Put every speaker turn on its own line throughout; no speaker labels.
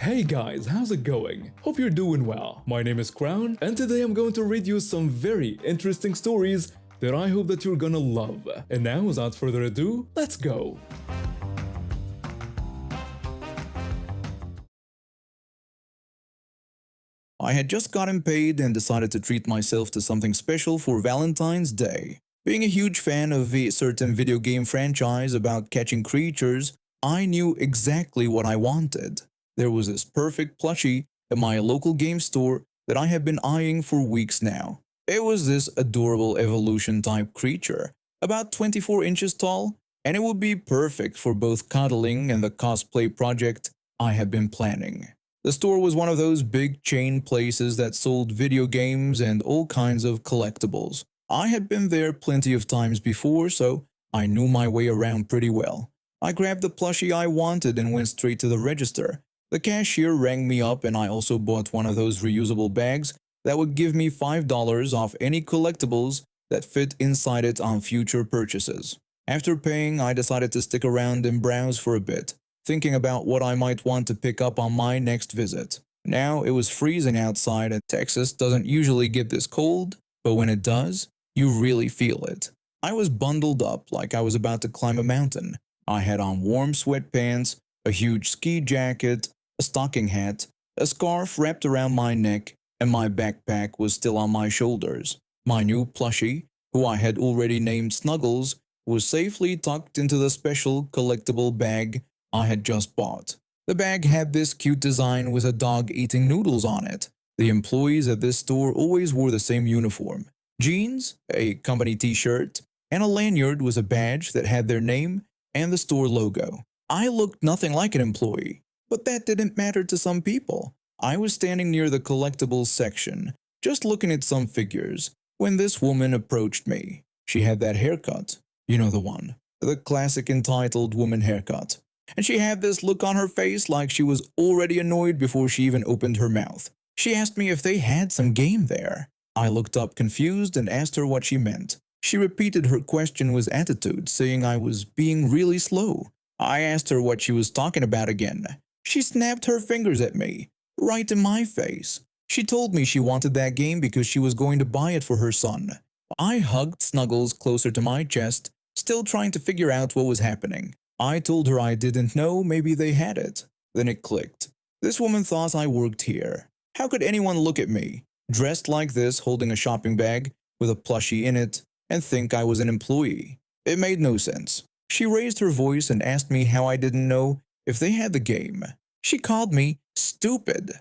Hey guys, how's it going? Hope you're doing well. My name is Crown, and today I'm going to read you some very interesting stories that I hope that you're gonna love. And now, without further ado, let's go!
I had just gotten paid and decided to treat myself to something special for Valentine's Day. Being a huge fan of a certain video game franchise about catching creatures, I knew exactly what I wanted. There was this perfect plushie at my local game store that I had been eyeing for weeks now. It was this adorable evolution type creature, about 24 inches tall, and it would be perfect for both cuddling and the cosplay project I had been planning. The store was one of those big chain places that sold video games and all kinds of collectibles. I had been there plenty of times before, so I knew my way around pretty well. I grabbed the plushie I wanted and went straight to the register. The cashier rang me up and I also bought one of those reusable bags that would give me $5 off any collectibles that fit inside it on future purchases. After paying, I decided to stick around and browse for a bit, thinking about what I might want to pick up on my next visit. Now, it was freezing outside and Texas doesn't usually get this cold, but when it does, you really feel it. I was bundled up like I was about to climb a mountain. I had on warm sweatpants, a huge ski jacket, a stocking hat, a scarf wrapped around my neck, and my backpack was still on my shoulders. My new plushie, who I had already named Snuggles, was safely tucked into the special collectible bag I had just bought. The bag had this cute design with a dog eating noodles on it. The employees at this store always wore the same uniform: jeans, a company t-shirt, and a lanyard with a badge that had their name and the store logo. I looked nothing like an employee, but that didn't matter to some people. I was standing near the collectibles section, just looking at some figures, when this woman approached me. She had that haircut, you know the one, the classic entitled woman haircut. And she had this look on her face like she was already annoyed before she even opened her mouth. She asked me if they had some game there. I looked up confused and asked her what she meant. She repeated her question with attitude, saying I was being really slow. I asked her what she was talking about again. She snapped her fingers at me, right in my face. She told me she wanted that game because she was going to buy it for her son. I hugged Snuggles closer to my chest, still trying to figure out what was happening. I told her I didn't know, maybe they had it. Then it clicked. This woman thought I worked here. How could anyone look at me, dressed like this, holding a shopping bag with a plushie in it, and think I was an employee? It made no sense. She raised her voice and asked me how I didn't know if they had the game. She called me stupid.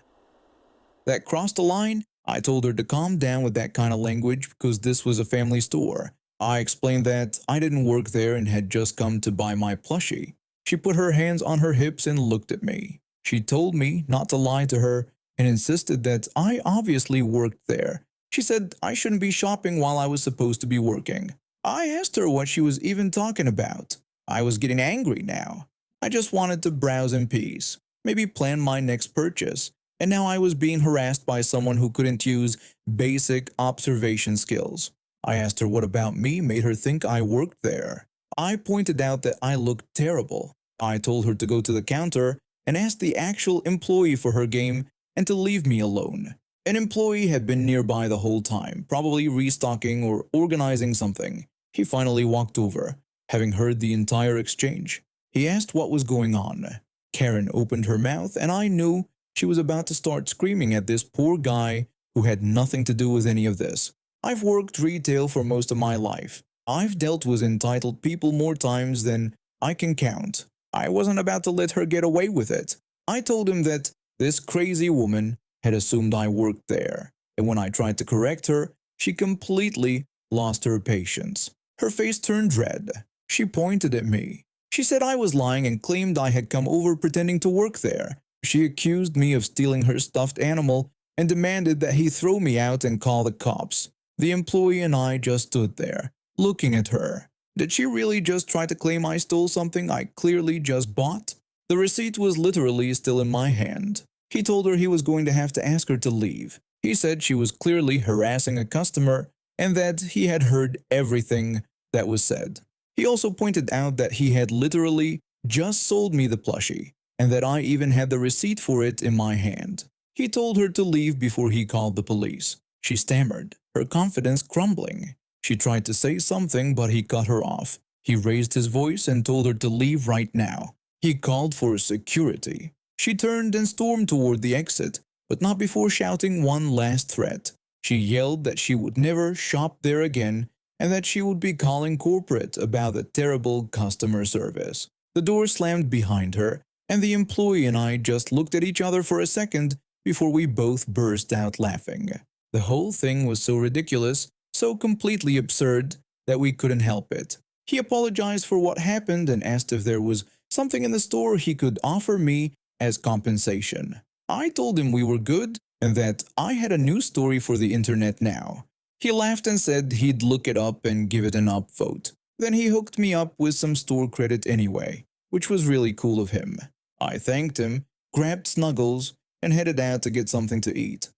That crossed the line. I told her to calm down with that kind of language because this was a family store. I explained that I didn't work there and had just come to buy my plushie. She put her hands on her hips and looked at me. She told me not to lie to her and insisted that I obviously worked there. She said I shouldn't be shopping while I was supposed to be working. I asked her what she was even talking about. I was getting angry now. I just wanted to browse in peace, maybe plan my next purchase, and now I was being harassed by someone who couldn't use basic observation skills. I asked her what about me made her think I worked there. I pointed out that I looked terrible. I told her to go to the counter and ask the actual employee for her game and to leave me alone. An employee had been nearby the whole time, probably restocking or organizing something. He finally walked over, having heard the entire exchange. He asked what was going on. Karen opened her mouth and I knew she was about to start screaming at this poor guy who had nothing to do with any of this. I've worked retail for most of my life. I've dealt with entitled people more times than I can count. I wasn't about to let her get away with it. I told him that this crazy woman had assumed I worked there, and when I tried to correct her, she completely lost her patience. Her face turned red. She pointed at me. She said I was lying and claimed I had come over pretending to work there. She accused me of stealing her stuffed animal and demanded that he throw me out and call the cops. The employee and I just stood there, looking at her. Did she really just try to claim I stole something I clearly just bought? The receipt was literally still in my hand. He told her he was going to have to ask her to leave. He said she was clearly harassing a customer and that he had heard everything that was said. He also pointed out that he had literally just sold me the plushie. and that I even had the receipt for it in my hand. He told her to leave before he called the police. She stammered, her confidence crumbling. She tried to say something, but he cut her off. He raised his voice and told her to leave right now. He called for security. She turned and stormed toward the exit, but not before shouting one last threat. She yelled that she would never shop there again and that she would be calling corporate about the terrible customer service. The door slammed behind her, and the employee and I just looked at each other for a second before we both burst out laughing. The whole thing was so ridiculous, so completely absurd, that we couldn't help it. He apologized for what happened and asked if there was something in the store he could offer me as compensation. I told him we were good and that I had a news story for the internet now. He laughed and said he'd look it up and give it an upvote. Then he hooked me up with some store credit anyway, which was really cool of him. I thanked him, grabbed Snuggles, and headed out to get something to eat.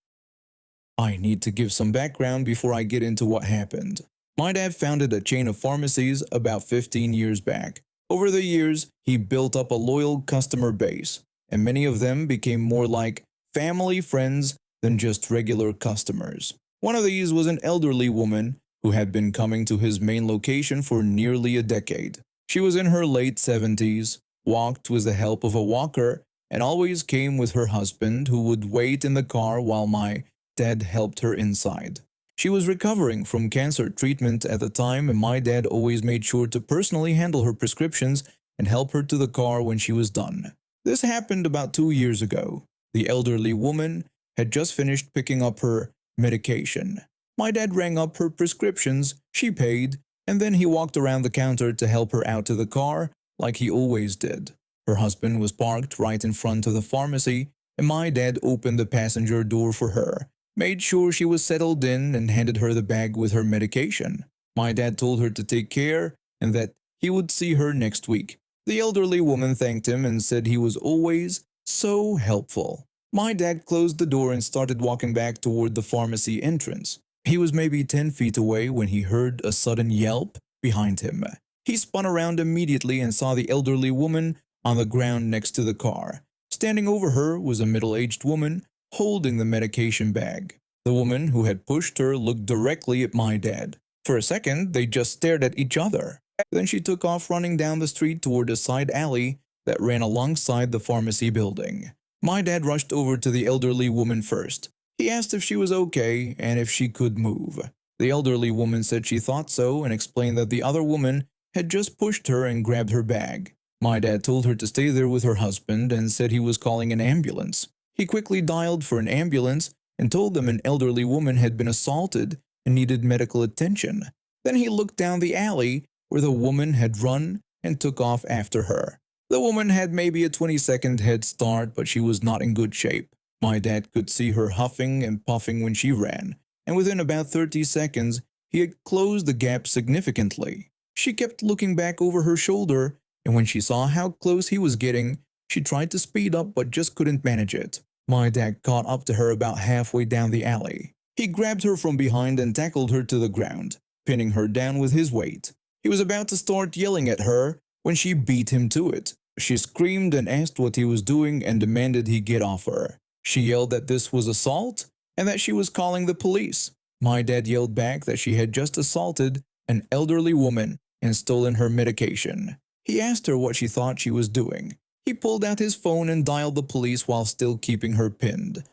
I need to give some background before I get into what happened. My dad founded a chain of pharmacies about 15 years back. Over the years, he built up a loyal customer base, and many of them became more like family friends than just regular customers. One of these was an elderly woman who had been coming to his main location for nearly a decade. She was in her late 70s, walked with the help of a walker, and always came with her husband, who would wait in the car while my dad helped her inside. She was recovering from cancer treatment at the time, and my dad always made sure to personally handle her prescriptions and help her to the car when she was done. This happened about 2 years ago. The elderly woman had just finished picking up her medication. My dad rang up her prescriptions, she paid, and then he walked around the counter to help her out to the car like he always did. Her husband was parked right in front of the pharmacy, and my dad opened the passenger door for her, made sure she was settled in, and handed her the bag with her medication. My dad told her to take care and that he would see her next week. The elderly woman thanked him and said he was always so helpful. My dad closed the door and started walking back toward the pharmacy entrance. He was maybe 10 feet away when he heard a sudden yelp behind him. He spun around immediately and saw the elderly woman on the ground next to the car. Standing over her was a middle-aged woman holding the medication bag. The woman who had pushed her looked directly at my dad. For a second, they just stared at each other. Then she took off running down the street toward a side alley that ran alongside the pharmacy building. My dad rushed over to the elderly woman first. He asked if she was okay and if she could move. The elderly woman said she thought so and explained that the other woman had just pushed her and grabbed her bag. My dad told her to stay there with her husband and said he was calling an ambulance. He quickly dialed for an ambulance and told them an elderly woman had been assaulted and needed medical attention. Then he looked down the alley where the woman had run and took off after her. The woman had maybe a 20-second head start, but she was not in good shape. My dad could see her huffing and puffing when she ran, and within about 30 seconds, he had closed the gap significantly. She kept looking back over her shoulder, and when she saw how close he was getting, she tried to speed up but just couldn't manage it. My dad caught up to her about halfway down the alley. He grabbed her from behind and tackled her to the ground, pinning her down with his weight. He was about to start yelling at her when she beat him to it. She screamed and asked what he was doing and demanded he get off her. She yelled that this was assault and that she was calling the police. My dad yelled back that she had just assaulted an elderly woman and stolen her medication. He asked her what she thought she was doing. He pulled out his phone and dialed the police while still keeping her pinned.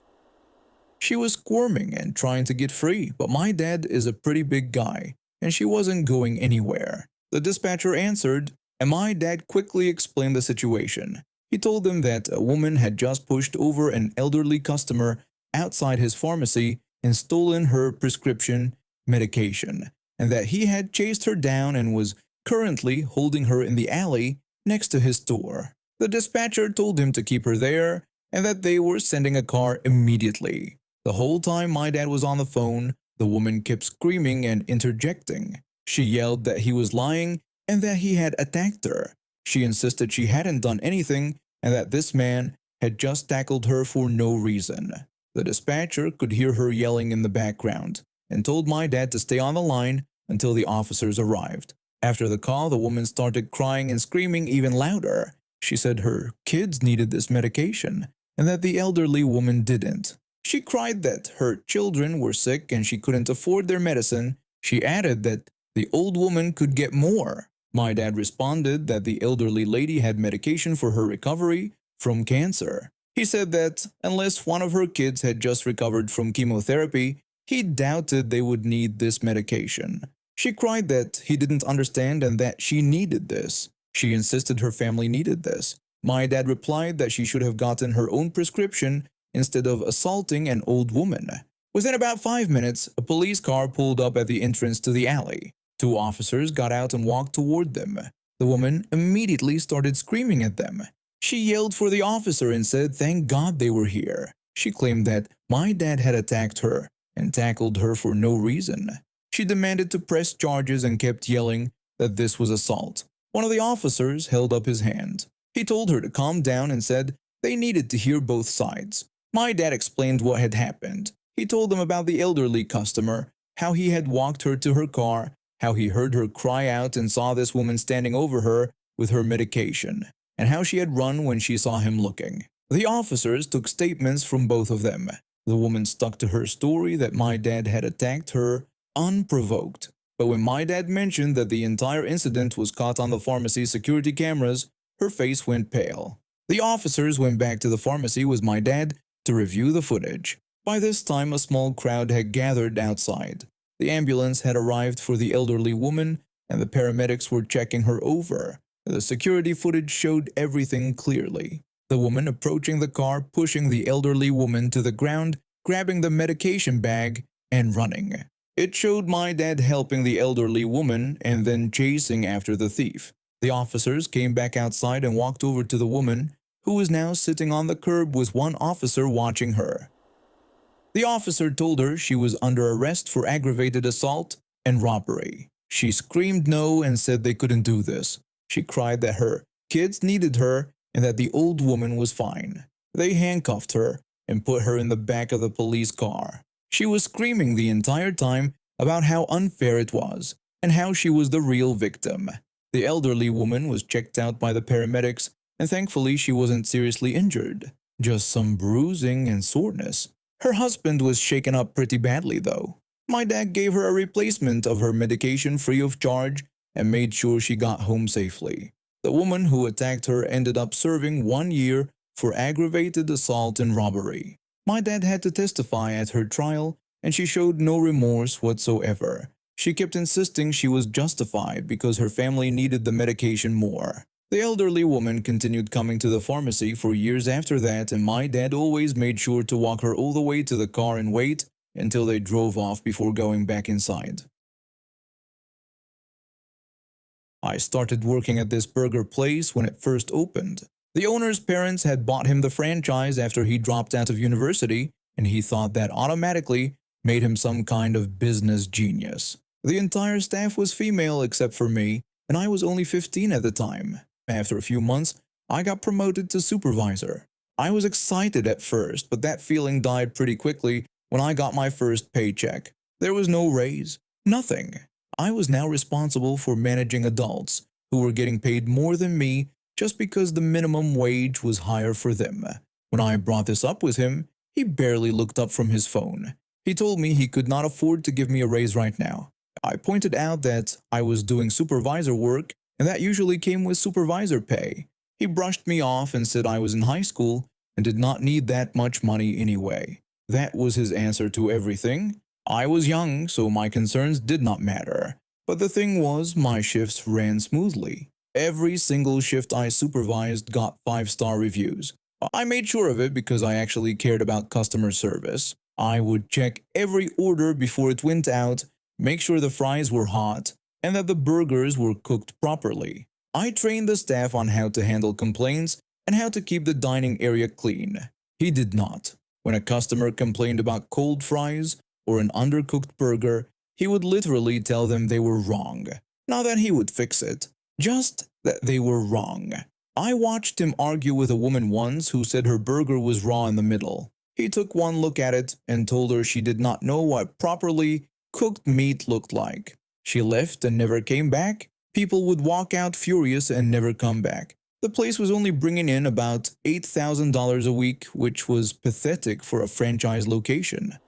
She was squirming and trying to get free, but my dad is a pretty big guy, and she wasn't going anywhere. The dispatcher answered, and my dad quickly explained the situation. He told them that a woman had just pushed over an elderly customer outside his pharmacy and stolen her prescription medication, and that he had chased her down and was currently holding her in the alley next to his store. The dispatcher told him to keep her there and that they were sending a car immediately. The whole time my dad was on the phone, the woman kept screaming and interjecting. She yelled that he was lying and that he had attacked her. She insisted she hadn't done anything and that this man had just tackled her for no reason. The dispatcher could hear her yelling in the background and told my dad to stay on the line until the officers arrived. After the call, the woman started crying and screaming even louder. She said her kids needed this medication and that the elderly woman didn't. She cried that her children were sick and she couldn't afford their medicine. She added that the old woman could get more. My dad responded that the elderly lady had medication for her recovery from cancer. He said that unless one of her kids had just recovered from chemotherapy, he doubted they would need this medication. She cried that he didn't understand and that she needed this. She insisted her family needed this. My dad replied that she should have gotten her own prescription instead of assaulting an old woman. Within about 5 minutes, a police car pulled up at the entrance to the alley. 2 officers got out and walked toward them. The woman immediately started screaming at them. She yelled for the officer and said thank God they were here. She claimed that my dad had attacked her and tackled her for no reason. She demanded to press charges and kept yelling that this was assault. One of the officers held up his hand. He told her to calm down and said they needed to hear both sides. My dad explained what had happened. He told them about the elderly customer, how he had walked her to her car, how he heard her cry out and saw this woman standing over her with her medication, and how she had run when she saw him looking. The officers took statements from both of them. The woman stuck to her story that my dad had attacked her unprovoked. But when my dad mentioned that the entire incident was caught on the pharmacy security cameras, her face went pale. The officers went back to the pharmacy with my dad to review the footage. By this time, a small crowd had gathered outside. The ambulance had arrived for the elderly woman, and the paramedics were checking her over. The security footage showed everything clearly. The woman approaching the car, pushing the elderly woman to the ground, grabbing the medication bag, and running. It showed my dad helping the elderly woman and then chasing after the thief. The officers came back outside and walked over to the woman, who was now sitting on the curb with one officer watching her. The officer told her she was under arrest for aggravated assault and robbery. She screamed no and said they couldn't do this. She cried that her kids needed her and that the old woman was fine. They handcuffed her and put her in the back of the police car. She was screaming the entire time about how unfair it was and how she was the real victim. The elderly woman was checked out by the paramedics, and thankfully she wasn't seriously injured, just some bruising and soreness. Her husband was shaken up pretty badly though. My dad gave her a replacement of her medication free of charge and made sure she got home safely. The woman who attacked her ended up serving 1 year for aggravated assault and robbery. My dad had to testify at her trial, and she showed no remorse whatsoever. She kept insisting she was justified because her family needed the medication more. The elderly woman continued coming to the pharmacy for years after that, and my dad always made sure to walk her all the way to the car and wait until they drove off before going back inside. I started working at this burger place when it first opened. The owner's parents had bought him the franchise after he dropped out of university, and he thought that automatically made him some kind of business genius. The entire staff was female except for me, and I was only 15 at the time. After a few months, I got promoted to supervisor. I was excited at first, but that feeling died pretty quickly when I got my first paycheck. There was no raise, nothing. I was now responsible for managing adults who were getting paid more than me just because the minimum wage was higher for them. When I brought this up with him, he barely looked up from his phone. He told me he could not afford to give me a raise right now. I pointed out that I was doing supervisor work and that usually came with supervisor pay. He brushed me off and said I was in high school and did not need that much money anyway. That was his answer to everything. I was young, so my concerns did not matter. But the thing was, my shifts ran smoothly. Every single shift I supervised got 5-star reviews. I made sure of it because I actually cared about customer service. I would check every order before it went out, make sure the fries were hot, and that the burgers were cooked properly. I trained the staff on how to handle complaints and how to keep the dining area clean. He did not. When a customer complained about cold fries or an undercooked burger, he would literally tell them they were wrong. Not that he would fix it, just that they were wrong. I watched him argue with a woman once who said her burger was raw in the middle. He took one look at it and told her she did not know what properly cooked meat looked like. She left and never came back. People would walk out furious and never come back. The place was only bringing in about $8,000 a week, which was pathetic for a franchise location.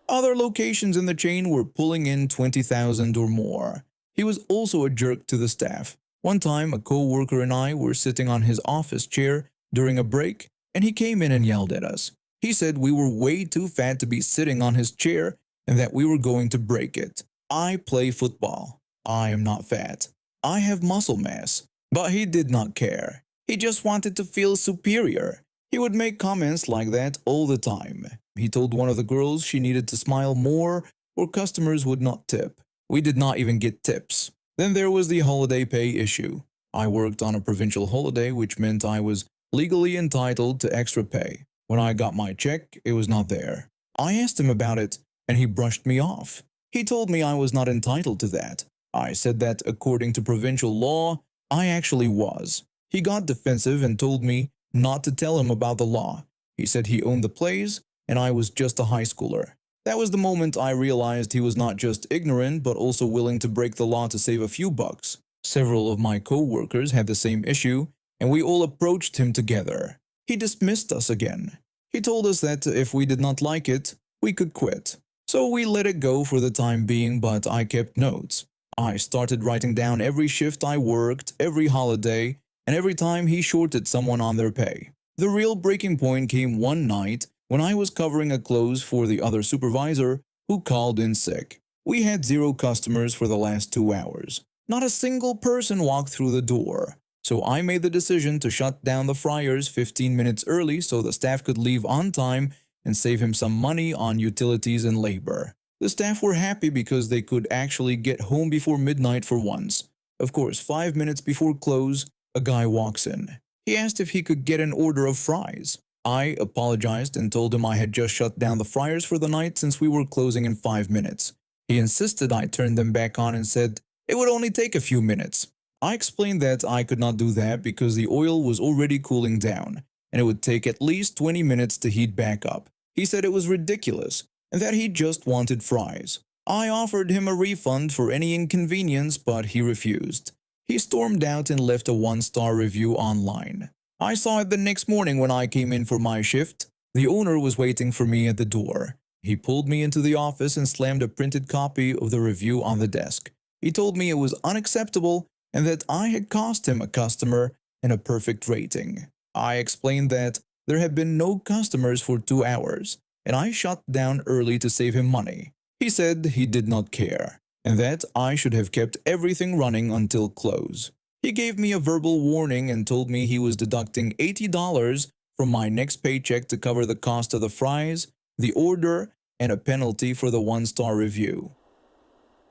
Other locations in the chain were pulling in 20,000 or more. He was also a jerk to the staff. One time, a co-worker and I were sitting on his office chair during a break, and he came in and yelled at us. He said we were way too fat to be sitting on his chair and that we were going to break it. I play football. I am not fat. I have muscle mass. But he did not care. He just wanted to feel superior. He would make comments like that all the time. He told one of the girls she needed to smile more or customers would not tip. We did not even get tips. Then there was the holiday pay issue. I worked on a provincial holiday, which meant I was legally entitled to extra pay. When I got my check, it was not there. I asked him about it, and he brushed me off. He told me I was not entitled to that. I said that according to provincial law, I actually was. He got defensive and told me not to tell him about the law. He said he owned the place, and I was just a high schooler. That was the moment I realized he was not just ignorant, but also willing to break the law to save a few bucks. Several of my co-workers had the same issue, and we all approached him together. He dismissed us again. He told us that if we did not like it, we could quit. So we let it go for the time being, but I kept notes. I started writing down every shift I worked, every holiday, and every time he shorted someone on their pay. The real breaking point came one night when I was covering a close for the other supervisor who called in sick. We had 0 customers for the last 2 hours. Not a single person walked through the door. So I made the decision to shut down the fryers 15 minutes early so the staff could leave on time and save him some money on utilities and labor. The staff were happy because they could actually get home before midnight for once. Of course, 5 minutes before close, a guy walks in. He asked if he could get an order of fries. I apologized and told him I had just shut down the fryers for the night since we were closing in 5 minutes. He insisted I turn them back on and said it would only take a few minutes. I explained that I could not do that because the oil was already cooling down and it would take at least 20 minutes to heat back up. He said it was ridiculous and that he just wanted fries. I offered him a refund for any inconvenience, but he refused. He stormed out and left a 1-star review online. I saw it the next morning when I came in for my shift. The owner was waiting for me at the door. He pulled me into the office and slammed a printed copy of the review on the desk. He told me it was unacceptable and that I had cost him a customer and a perfect rating. I explained that there had been no customers for 2 hours, and I shut down early to save him money. He said he did not care, and that I should have kept everything running until close. He gave me a verbal warning and told me he was deducting $80 from my next paycheck to cover the cost of the fries, the order, and a penalty for the 1-star review.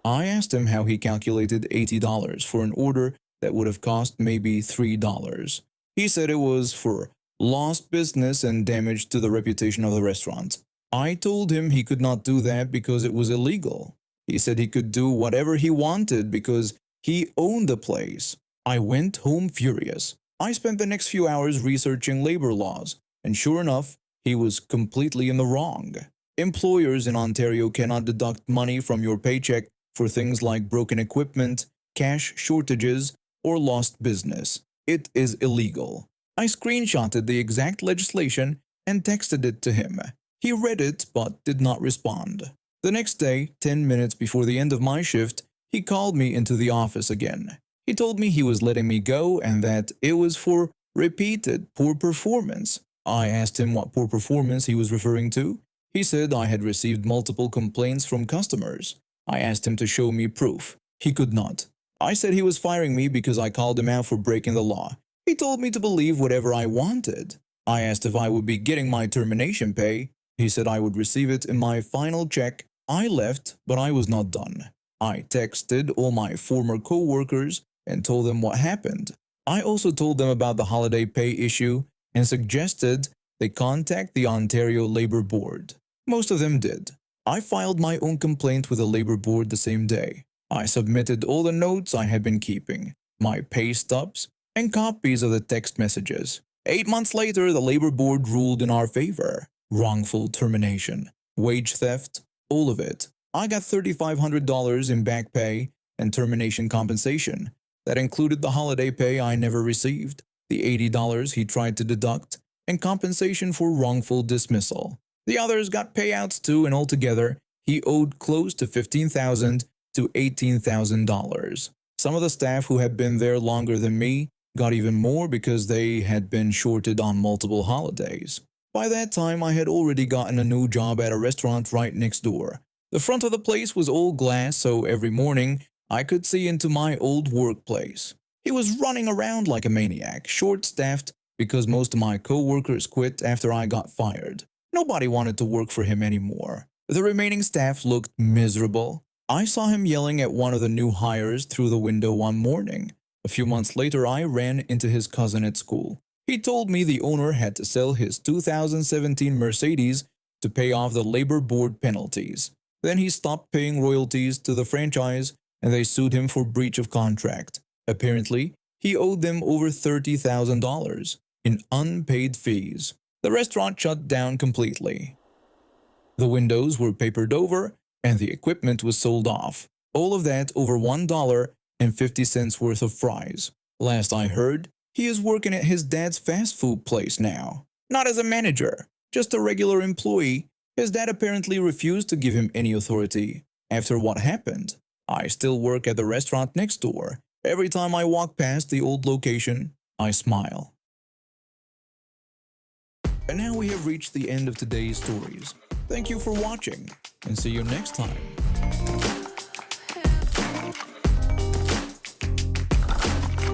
I asked him how he calculated $80 for an order that would have cost maybe $3. He said it was for lost business and damage to the reputation of the restaurant. I told him he could not do that because it was illegal. He said he could do whatever he wanted because he owned the place. I went home furious. I spent the next few hours researching labor laws, and sure enough, he was completely in the wrong. Employers in Ontario cannot deduct money from your paycheck for things like broken equipment, cash shortages, or lost business. It is illegal. I screenshotted the exact legislation and texted it to him. He read it but did not respond. The next day, 10 minutes before the end of my shift, he called me into the office again. He told me he was letting me go and that it was for repeated poor performance. I asked him what poor performance he was referring to. He said I had received multiple complaints from customers. I asked him to show me proof. He could not. I said he was firing me because I called him out for breaking the law. He told me to believe whatever I wanted. I asked if I would be getting my termination pay. He said I would receive it in my final check. I left, but I was not done. I texted all my former co-workers and told them what happened. I also told them about the holiday pay issue and suggested they contact the Ontario Labour Board. Most of them did. I filed my own complaint with the Labour Board the same day. I submitted all the notes I had been keeping, my pay stubs, and copies of the text messages. 8 months later, the Labour Board ruled in our favor. Wrongful termination, wage theft, all of it. I got $3,500 in back pay and termination compensation. That included the holiday pay I never received. the $80 he tried to deduct, and compensation for wrongful dismissal. The others got payouts too, and altogether, he owed close to $15,000 to $18,000. Some of the staff who had been there longer than me got even more because they had been shorted on multiple holidays. By that time, I had already gotten a new job at a restaurant right next door. The front of the place was all glass, so every morning I could see into my old workplace. He was running around like a maniac, short-staffed because most of my co-workers quit after I got fired. Nobody wanted to work for him anymore. The remaining staff looked miserable. I saw him yelling at one of the new hires through the window one morning. A few months later, I ran into his cousin at school. He told me the owner had to sell his 2017 Mercedes to pay off the labor board penalties. Then he stopped paying royalties to the franchise and they sued him for breach of contract. Apparently, he owed them over $30,000 in unpaid fees. The restaurant shut down completely. The windows were papered over and the equipment was sold off. All of that over $1.50 worth of fries. Last I heard, he is working at his dad's fast food place now. Not as a manager, just a regular employee. His dad apparently refused to give him any authority. After what happened, I still work at the restaurant next door. Every time I walk past the old location, I smile. And now we have reached the end of today's stories. Thank you for watching, and see you next time.